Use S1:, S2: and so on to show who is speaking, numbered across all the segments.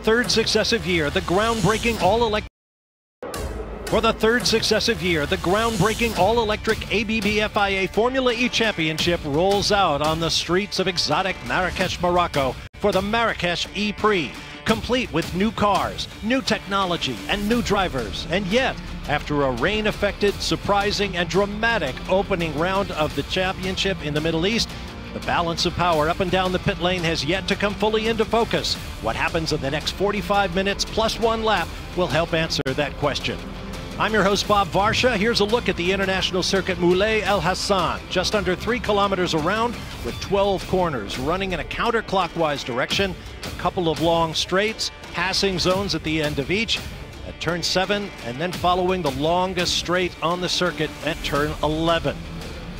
S1: third successive year, the groundbreaking all-electric ABB FIA Formula E Championship rolls out on the streets of exotic Marrakesh, Morocco for the Marrakesh E-Prix, complete with new cars, new technology, and new drivers. And yet, after a rain-affected, surprising, and dramatic opening round of the championship in the Middle East, the balance of power up and down the pit lane has yet to come fully into focus. What happens in the next 45 minutes plus one lap will help answer that question. I'm your host, Bob Varsha. Here's a look at the International Circuit Moulay El Hassan, just under 3 kilometers around with 12 corners running in a counterclockwise direction, a couple of long straights, passing zones at the end of each, at turn 7, and then following the longest straight on the circuit at turn 11.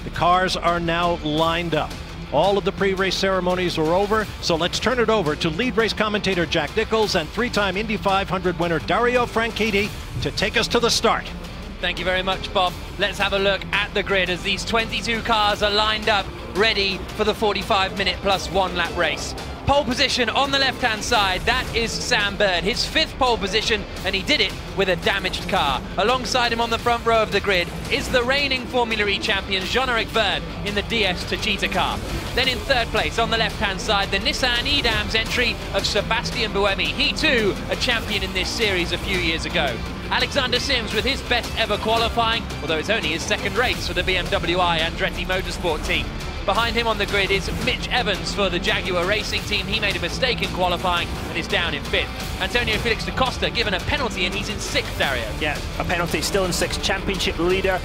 S1: The cars are now lined up. All of the pre-race ceremonies are over, so let's turn it over to lead race commentator Jack Nichols and 3-time Indy 500 winner Dario Franchitti to take us to the start.
S2: Thank you very much, Bob. Let's have a look at the grid as these 22 cars are lined up, ready for the 45-minute plus one lap race. Pole position on the left-hand side, that is Sam Bird, his 5th pole position, and he did it with a damaged car. Alongside him on the front row of the grid is the reigning Formula E champion Jean-Eric Vergne in the DS Techeetah car. Then in 3rd place on the left-hand side, the Nissan Edam's entry of Sebastian Buemi. He too, a champion in this series a few years ago. Alexander Sims with his best ever qualifying, although it's only his 2nd race for the BMW I Andretti Motorsport team. Behind him on the grid is Mitch Evans for the Jaguar Racing team. He made a mistake in qualifying and is down in 5th. Antonio Felix da Costa given a penalty and he's in 6th, Dario.
S3: Yeah, a penalty, still in 6th, championship leader.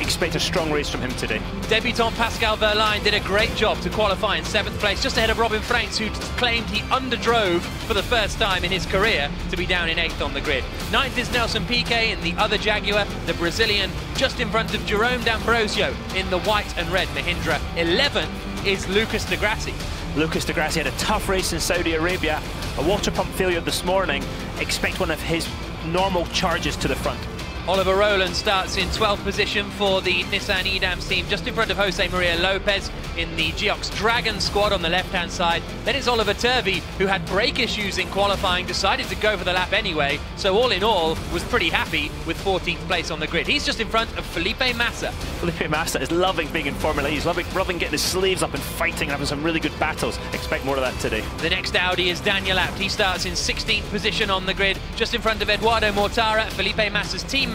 S3: Expect a strong race from him today. Debutant
S2: Pascal Wehrlein did a great job to qualify in 7th place, just ahead of Robin Franks, who claimed he underdrove for the first time in his career to be down in 8th on the grid. 9th is Nelson Piquet in the other Jaguar, the Brazilian, just in front of Jerome D'Ambrosio in the white and red Mahindra. 11th is Lucas Di Grassi.
S3: Lucas Di Grassi had a tough race in Saudi Arabia, a water pump failure this morning. Expect one of his normal charges to the front.
S2: Oliver Rowland starts in 12th position for the Nissan Edam's team, just in front of Jose Maria Lopez in the Geox Dragon squad on the left-hand side. Then it's Oliver Turvey, who had brake issues in qualifying, decided to go for the lap anyway, so all in all was pretty happy with 14th place on the grid. He's just in front of Felipe Massa.
S3: Felipe Massa is loving being in Formula E. He's loving getting his sleeves up and fighting and having some really good battles. Expect more of that today.
S2: The next Audi is Daniel Abt. He starts in 16th position on the grid, just in front of Eduardo Mortara, Felipe Massa's teammate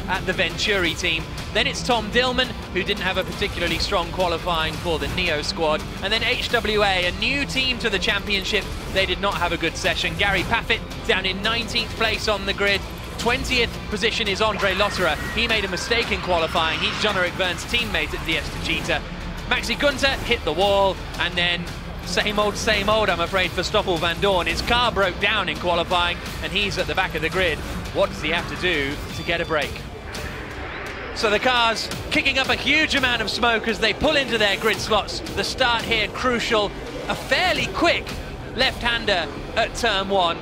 S2: at the Venturi team. Then it's Tom Dillman, who didn't have a particularly strong qualifying for the Neo squad. And then HWA, a new team to the championship. They did not have a good session. Gary Paffett down in 19th place on the grid. 20th position is Andre Lotterer. He made a mistake in qualifying. He's Jean-Eric Vergne's teammate at DS Techeetah. Maxi Gunter hit the wall, and then same old, I'm afraid, for Stoffel Van Dorn. His car broke down in qualifying, and he's at the back of the grid. What does he have to do to get a break? So the cars kicking up a huge amount of smoke as they pull into their grid slots. The start here crucial. A fairly quick left-hander at turn 1.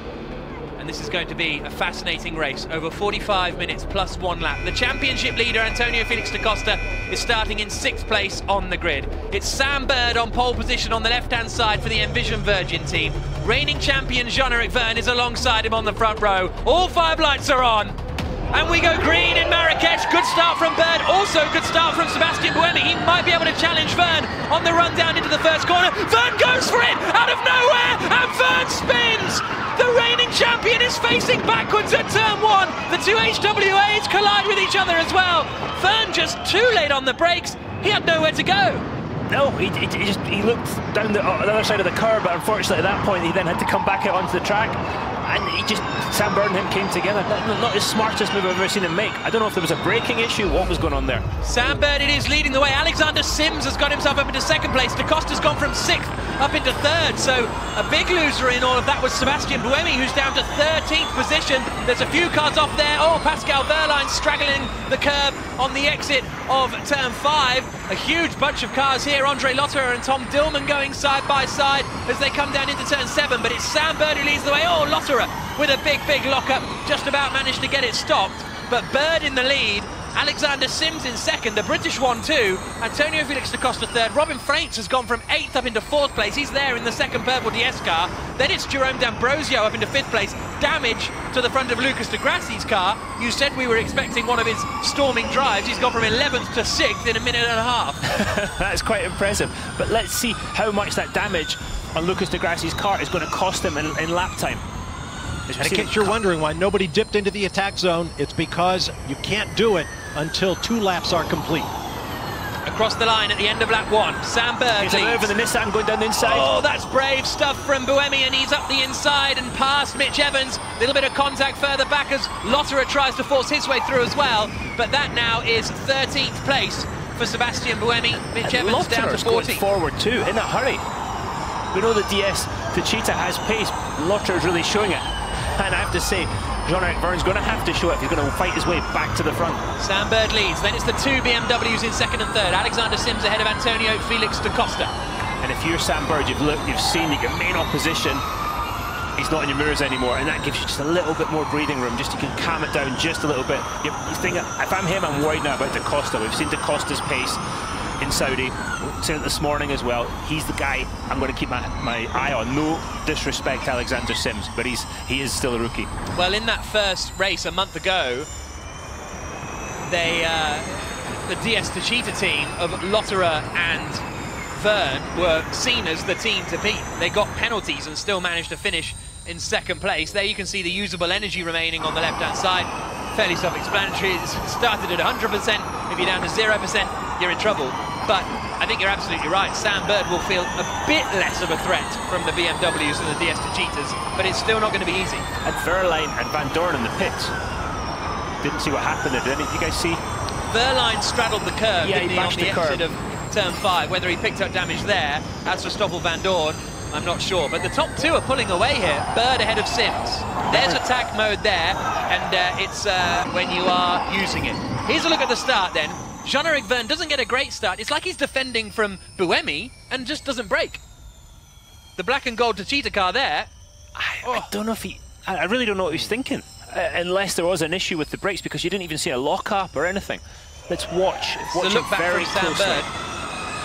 S2: And this is going to be a fascinating race over 45 minutes plus one lap. The championship leader, Antonio Felix da Costa, is starting in 6th place on the grid. It's Sam Bird on pole position on the left-hand side for the Envision Virgin team. Reigning champion Jean-Eric Vergne is alongside him on the front row. All 5 lights are on. And we go green in Marrakesh. Good start from Bird. Also good start from Sebastian Buemi. He might be able to challenge Vergne on the run down into the first corner. Vergne goes for it out of nowhere, and Vergne spins. The reigning champion is facing backwards at turn 1. The 2 HWAs collide with each other as well. Vergne just too late on the brakes. He had nowhere to go.
S3: No, he looked down the other side of the curb, but unfortunately at that point he then had to come back out onto the track. And Sam Bird and him came together. Not his smartest move I've ever seen him make. I don't know if there was a braking issue, what was going on there.
S2: Sam Bird, it is leading the way. Alexander Sims has got himself up into 2nd place. Da Costa's gone from 6th up into 3rd. So a big loser in all of that was Sebastian Buemi, who's down to 13th position. There's a few cars off there. Oh, Pascal Wehrlein straggling the curb on the exit of turn 5. A huge bunch of cars here. Andre Lotterer and Tom Dillman going side by side as they come down into turn 7. But it's Sam Bird who leads the way. Oh, Lotterer with a big lockup, just about managed to get it stopped. But Bird in the lead, Alexander Sims in second, the British one too. Antonio Felix da Costa third. Robin Frantz has gone from 8th up into 4th place. He's there in the second purple DS car. Then it's Jerome D'Ambrosio up into 5th place. Damage to the front of Lucas de Grassi's car. You said we were expecting one of his storming drives. He's gone from 11th to 6th in a minute and a half.
S3: That's quite impressive. But let's see how much that damage on Lucas de Grassi's car is going to cost him in lap time.
S1: And in case you're wondering why nobody dipped into the attack zone, it's because you can't do it until 2 laps are complete.
S2: Across the line at the end of lap 1, Sam Bird
S3: leads. Here's a move in the Nissan going down the inside.
S2: Oh, that's brave stuff from Buemi, and he's up the inside and past Mitch Evans. A little bit of contact further back as Lotterer tries to force his way through as well. But that now is 13th place for Sebastian Buemi. Mitch Evans
S3: Lotterer's
S2: down to 14th.
S3: going forward too, in a hurry. We know that DS Techeetah has pace. Lotterer's really showing it. And I have to say, Jean-Eric Vergne's going to have to show it if he's going to fight his way back to the front.
S2: Sam Bird leads, then it's the 2 BMWs in second and third. Alexander Sims ahead of Antonio Felix da Costa.
S3: And if you're Sam Bird, you've seen that your main opposition, he's not in your mirrors anymore, and that gives you just a little bit more breathing room, just you can calm it down just a little bit. You think, if I'm him, I'm worried now about da Costa. We've seen da Costa's pace in Saudi. We've seen it this morning as well. He's the guy I'm going to keep my eye on. No disrespect to Alexander Sims, but he is still a rookie.
S2: Well, in that first race a month ago, the DS Techeetah team of Lotterer and Vergne were seen as the team to beat. They got penalties and still managed to finish in second place. There you can see the usable energy remaining on the left-hand side. Fairly self-explanatory. It started at 100%. If you're down to 0%, you're in trouble. But I think you're absolutely right. Sam Bird will feel a bit less of a threat from the BMWs and the DS Techeetahs, but it's still not going to be easy.
S3: And Verline and Van Dorn in the pits. Didn't see what happened there, did you guys see?
S2: Verline straddled the curve,
S3: yeah,
S2: didn't he, on the exit of turn 5. Whether he picked up damage there, as for Stoffel Van Dorn, I'm not sure. But the top 2 are pulling away here. Bird ahead of Sims. There's attack mode there, and it's when you are using it. Here's a look at the start then. Jean-Eric Vergne doesn't get a great start. It's like he's defending from Buemi and just doesn't break. The black and gold Techeetah car there.
S3: I don't know if I really don't know what he's thinking. Unless there was an issue with the brakes, because you didn't even see a lock-up or anything. Let's watch it very closely.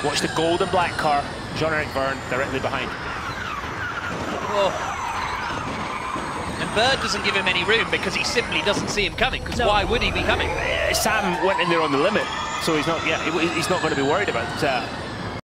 S3: Watch the gold and black car, Jean-Eric Vergne directly behind.
S2: Oh. And Bird doesn't give him any room because he simply doesn't see him coming, because why would he be coming?
S3: Sam went in there on the limit, so he's not going to be worried about